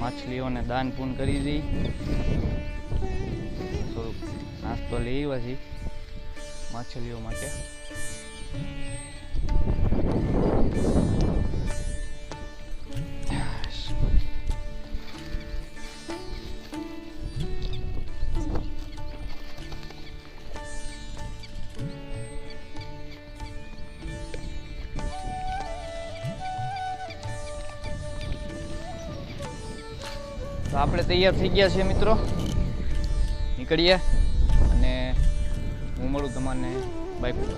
માછલીઓને દાન પૂન કરી દઈ, થોડુંક નાસ્તો લઈ આવ્યા છીએ માછલીઓ માટે. તો આપણે તૈયાર થઈ ગયા છીએ મિત્રો, નીકળીએ અને હું મળું તમને બાઇક ઉપર.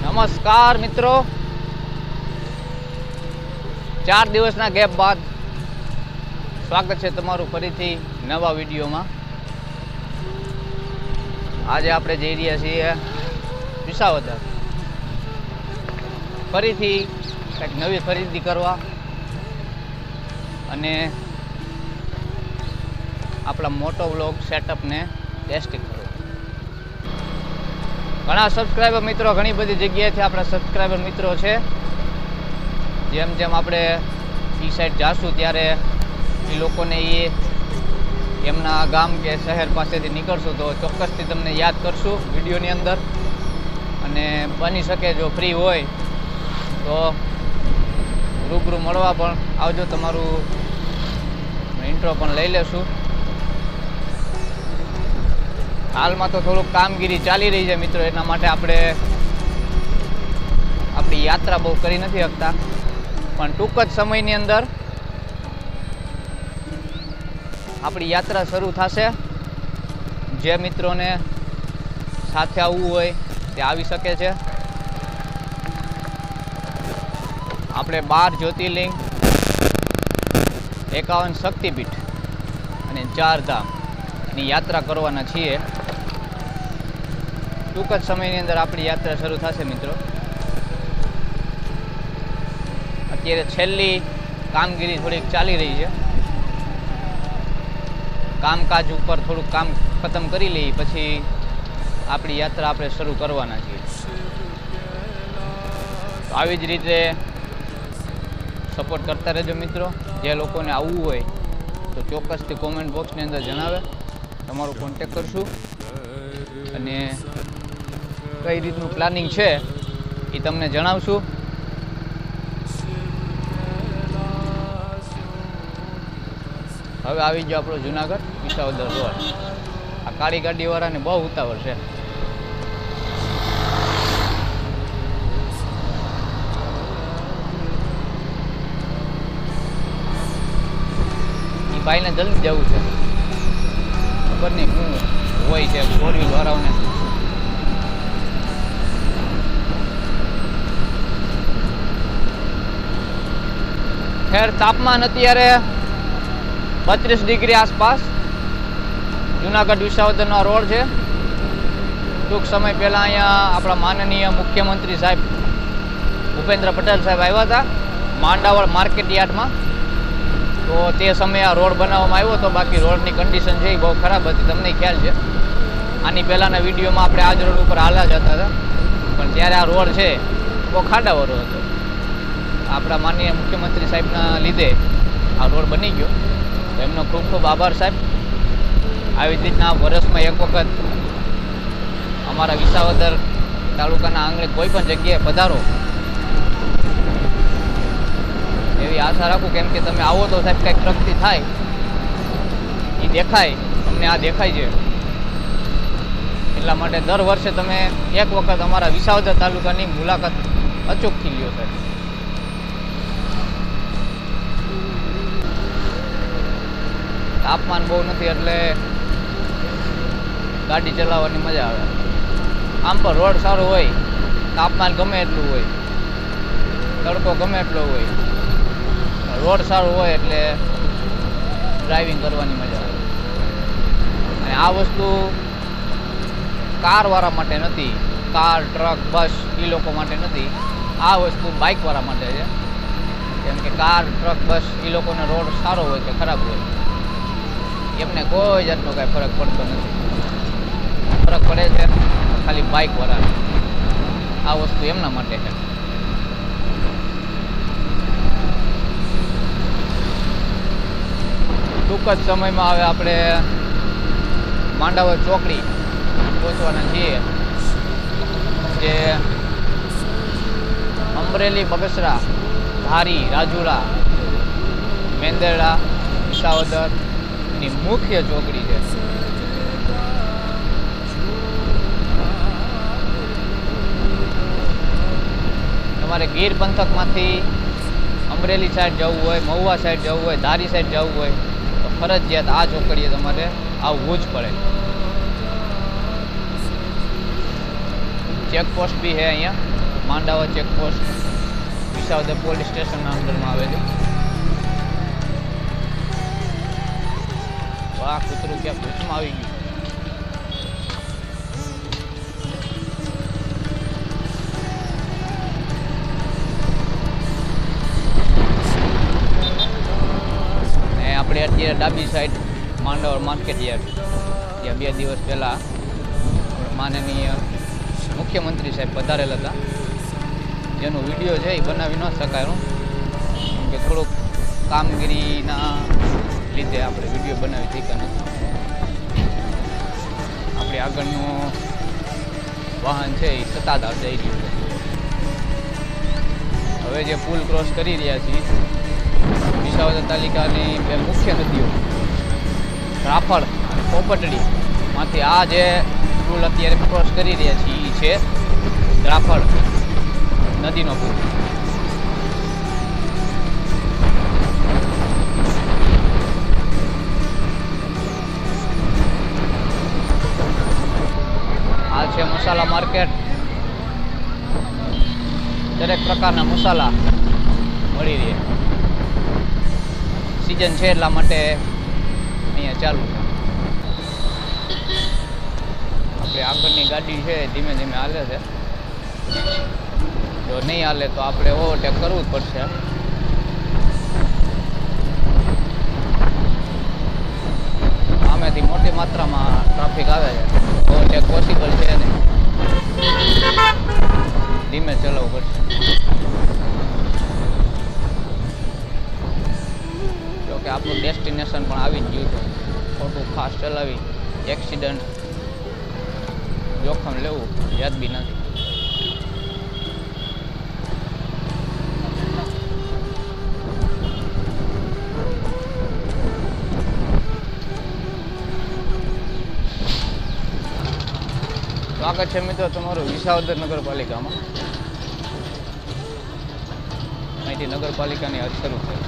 નમસ્કાર મિત્રો, 4 દિવસના ગેપ બાદ સ્વાગત છે તમારું ફરીથી નવા વિડીયોમાં. આજે આપણે જઈ રહ્યા છીએ વિસાવદર, ફરીથી કંઈક નવી ખરીદી કરવા અને આપણા મોટો વ્લોગ સેટઅપને ટેસ્ટિંગ કરો. ઘણા સબસ્ક્રાઈબર મિત્રો ઘણી બધી જગ્યાએથી આપણા સબસ્ક્રાઈબર મિત્રો છે. જેમ જેમ આપણે એ સાઈડ જાશું ત્યારે એ લોકોને એમના ગામ કે શહેર પાસેથી નીકળશું તો ચોક્કસથી તમને યાદ કરશું વિડીયોની અંદર. અને બની શકે જો ફ્રી હોય તો રૂબરૂ મળવા પણ આવજો, તમારું ઇન્ટ્રો પણ લઈ લેશું. હાલમાં તો થોડુંક કામગીરી ચાલી રહી છે મિત્રો, એના માટે આપણે આપણી યાત્રા બહુ કરી નથી શકતા, પણ ટૂંક જ સમયની અંદર આપણી યાત્રા શરૂ થશે. જે મિત્રોને સાથે આવવું હોય તે આવી શકે છે. આપણે 12 જ્યોતિર્લિંગ, 51 શક્તિપીઠ અને 4 ધામની યાત્રા કરવાના છીએ. ટૂંક જ સમયની અંદર આપણી યાત્રા શરૂ થશે મિત્રો. અત્યારે છેલ્લી કામગીરી થોડીક ચાલી રહી છે. કામકાજ ઉપર થોડુંક કામ ખતમ કરી લઈએ પછી આપણી યાત્રા આપણે શરૂ કરવાના છીએ. આવી જ રીતે સપોર્ટ કરતા રહેજો મિત્રો. જે લોકોને આવવું હોય તો ચોક્કસથી કોમેન્ટ બોક્સની અંદર જણાવે, તમારો કોન્ટેક કરશું અને કઈ રીતનું પ્લાનિંગ છે એ તમને જણાવશું. હવે આવી ગયો આપણો જુનાગઢ વિસાવદર રોડ. આ કાળી ગાડીવાળાને બહુ ઉતાવળ છે. એ ભાઈને જલ્દી જવું છે, ખબર નહીં શું હોય છે 4 વ્હીલ વાળાઓને. ખેર તાપમાન અત્યારે 32 ડિગ્રી આસપાસ. જુનાગઢ વિસાવદરનો રોડ છે. ટૂંક સમય પહેલાં અહીંયા આપણા માનનીય મુખ્યમંત્રી સાહેબ ભૂપેન્દ્ર પટેલ સાહેબ આવ્યા હતા માંડાવળ માર્કેટ યાર્ડમાં. તો તે સમયે આ રોડ બનાવવામાં આવ્યો હતો. બાકી રોડની કન્ડિશન છે એ બહુ ખરાબ હતી, તમને ખ્યાલ છે. આની પહેલાંના વિડીયોમાં આપણે આ જ રોડ ઉપર હાલ્યા જતા હતા, પણ ત્યારે આ રોડ છે બહુ ખાડાવાળો હતો. આપણા માનનીય મુખ્યમંત્રી સાહેબના લીધે આ રોડ બની ગયો. એમનો ખૂબ ખૂબ આભાર સાહેબ. આવી રીતના વર્ષમાં એક વખત અમારા વિસાવદર તાલુકાના આંગણે કોઈ પણ જગ્યાએ પધારો એવી આશા રાખું. કેમ કે તમે આવો તો સાહેબ કંઈક પ્રગતિ થાય, એ દેખાય, તમને આ દેખાય છે. એટલા માટે દર વર્ષે તમે એક વખત અમારા વિસાવદર તાલુકાની મુલાકાત અચૂકથી લ્યો સાહેબ. તાપમાન બહુ નથી એટલે ગાડી ચલાવવાની મજા આવે. આમ પણ રોડ સારો હોય, તાપમાન ગમે એટલું હોય, તડકો ગમે એટલો હોય, રોડ સારો હોય એટલે ડ્રાઇવિંગ કરવાની મજા આવે. અને આ વસ્તુ કારવાળા માટે નથી, કાર, ટ્રક, બસ એ લોકો માટે નથી. આ વસ્તુ બાઇકવાળા માટે છે. કેમ કે કાર, ટ્રક, બસ એ લોકોને રોડ સારો હોય કે ખરાબ હોય એમને કોઈ જાતનો કાંઈ ફરક પડતો નથી. ફરક પડે છે ખાલી બાઇકવાળાને. આ વસ્તુ એમના માટે છે. ટૂંક જ સમયમાં હવે આપણે માંડાવર ચોકડી પહોંચવાના છીએ, જે અમરેલી, બગસરા, ધારી, રાજુલા, મેંદરડા, વિસાવદરની મુખ્ય ચોકડી છે. તમારે ગીર પંથકમાંથી અમરેલી સાઈડ જવું હોય, મહુવા સાઈડ જવું હોય, ધારી સાઈડ જવું હોય તો ફરજિયાત આ ચોકડીએ તમારે આવવું જ પડે. ચેકપોસ્ટ બી છે અહીંયા, માંડાવર ચેકપોસ્ટ વિસાવદર પોલીસ સ્ટેશનના અંદરમાં આવે છે. વાહ, કૂતરું ક્યાં ભૂચમાં આવી ગયું. આપણે અત્યારે ડાબી સાઈડ માંડાવર માર્કેટ યાર્ડ, ત્યાં 2 દિવસ પહેલાં માનનીય મુખ્યમંત્રી સાહેબ પધારેલ હતા, જેનો વિડીયો છે એ બનાવી ન શકાયું, કેમ કે થોડુંક કામગીરીના લીધે આપણે વિડીયો બનાવી શક્યા નથી. આપણે આગળનું વાહન છે એ સત્તાધાર જઈ રહ્યું છે. હવે જે પુલ ક્રોસ કરી રહ્યા છીએ, વિસાવદર તાલુકાની 2 મુખ્ય નદીઓ રાફળ અને પોપટડીમાંથી આ જે પુલ અત્યારે ક્રોસ કરી રહ્યા છીએ એ છે રાફળ નદીનો પુલ. આ છે મસાલા માર્કેટ. દરેક પ્રકારના મસાલા મળી રહે. સિઝન છે એટલા માટે અહીંયા ચાલુ છે. આપણે આગળની ગાડી છે ધીમે ધીમે હાલે છે. જો નહીં હાલે તો આપણે ઓવરટેક કરવું જ પડશે. આમેથી મોટી માત્રામાં ટ્રાફિક આવે છે, ઓવરટેક પોસિબલ છે નહીં, ધીમે ચલાવવું પડશે. કે આપણું ડેસ્ટિનેશન પણ આવી જ ગયું છે. ખોટું ફાસ્ટ ચલાવી એક્સિડન્ટ જોખમ લેવું યાદ બી નથી. સ્વાગત છે મિત્રો તમારું વિસાવદર નગરપાલિકામાં. અહીંથી નગરપાલિકાની હદ શરૂ થઈ.